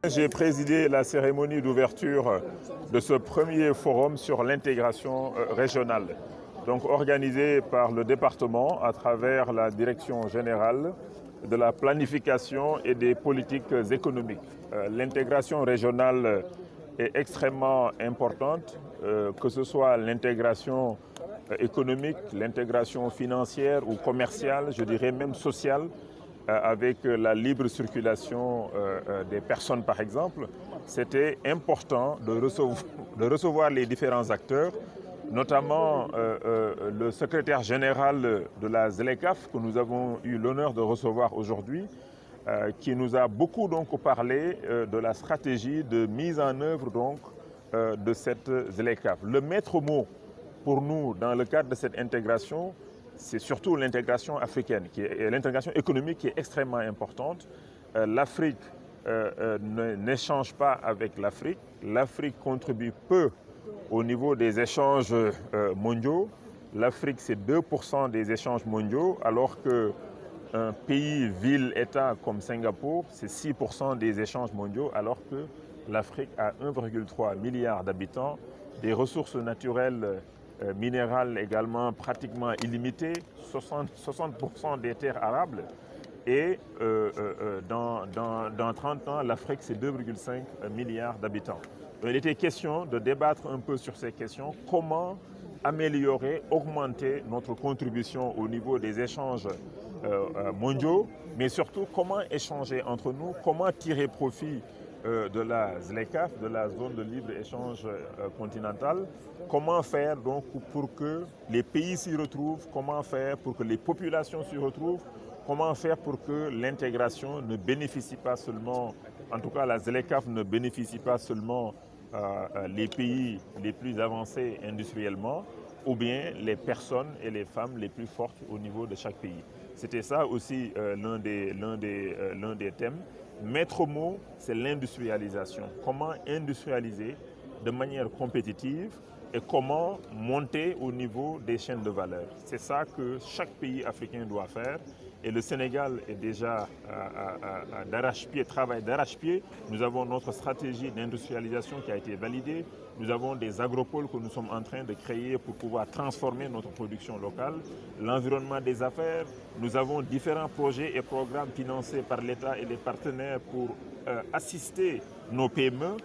J'ai présidé la cérémonie d'ouverture de ce premier forum sur l'intégration régionale, donc organisé par le département à travers la direction générale de la planification et des politiques économiques. L'intégration régionale est extrêmement importante, que ce soit l'intégration économique, l'intégration financière ou commerciale, je dirais même sociale, avec la libre circulation des personnes par exemple. C'était important de recevoir les différents acteurs, notamment le secrétaire général de la ZLECAf que nous avons eu l'honneur de recevoir aujourd'hui, qui nous a beaucoup parlé de la stratégie de mise en œuvre de cette ZLECAf. Le maître mot pour nous dans le cadre de cette intégration, c'est surtout l'intégration africaine, l'intégration économique qui est extrêmement importante. L'Afrique n'échange pas avec l'Afrique. L'Afrique contribue peu au niveau des échanges mondiaux. L'Afrique, c'est 2% des échanges mondiaux, alors qu'un pays, ville, État comme Singapour, c'est 6% des échanges mondiaux, alors que l'Afrique a 1,3 milliard d'habitants, des ressources naturelles minérales également pratiquement illimitées, 60% des terres arables. Et dans 30 ans, l'Afrique, c'est 2,5 milliards d'habitants. Il était question de débattre un peu sur ces questions. Comment améliorer, augmenter notre contribution au niveau des échanges mondiaux, mais surtout comment échanger entre nous, comment tirer profit de la ZLECAf, de la zone de libre-échange continentale, comment faire donc pour que les pays s'y retrouvent, comment faire pour que les populations s'y retrouvent, comment faire pour que l'intégration ne bénéficie pas seulement, en tout cas la ZLECAf ne bénéficie pas seulement les pays les plus avancés industriellement, ou bien les personnes et les femmes les plus fortes au niveau de chaque pays. C'était ça aussi l'un des thèmes. Maître mot, c'est l'industrialisation. Comment industrialiser de manière compétitive et comment monter au niveau des chaînes de valeur. C'est ça que chaque pays africain doit faire. Et le Sénégal est déjà d'arrache-pied, travail d'arrache-pied. Nous avons notre stratégie d'industrialisation qui a été validée. Nous avons des agropoles que nous sommes en train de créer pour pouvoir transformer notre production locale. L'environnement des affaires. Nous avons différents projets et programmes financés par l'État et les partenaires pour assister nos PME,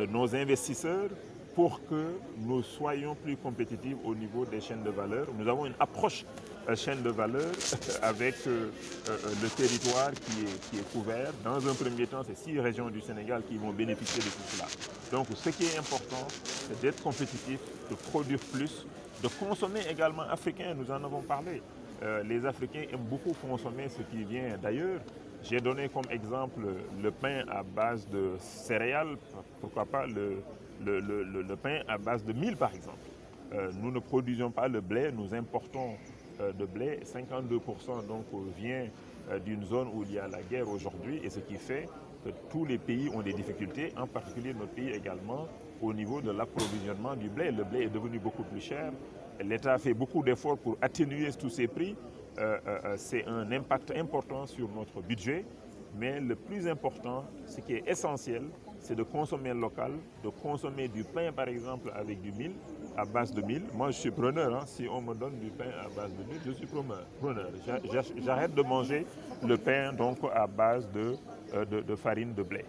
nos investisseurs, pour que nous soyons plus compétitifs au niveau des chaînes de valeur. Nous avons une approche chaîne de valeur avec le territoire qui est couvert. Dans un premier temps, c'est 6 régions du Sénégal qui vont bénéficier de tout cela. Donc ce qui est important, c'est d'être compétitif, de produire plus, de consommer également africain, nous en avons parlé. Les Africains aiment beaucoup consommer ce qui vient d'ailleurs. J'ai donné comme exemple le pain à base de céréales, pourquoi pas le pain à base de mil par exemple. Nous ne produisons pas le blé, nous importons de blé. 52% donc vient d'une zone où il y a la guerre aujourd'hui, et ce qui fait que tous les pays ont des difficultés, en particulier notre pays également, au niveau de l'approvisionnement du blé. Le blé est devenu beaucoup plus cher. L'État a fait beaucoup d'efforts pour atténuer tous ces prix. C'est un impact important sur notre budget. Mais le plus important, ce qui est essentiel, c'est de consommer local, de consommer du pain par exemple avec du mil, à base de mil. Moi je suis preneur, si on me donne du pain à base de mil, je suis preneur. J'arrête de manger le pain donc à base de farine de blé.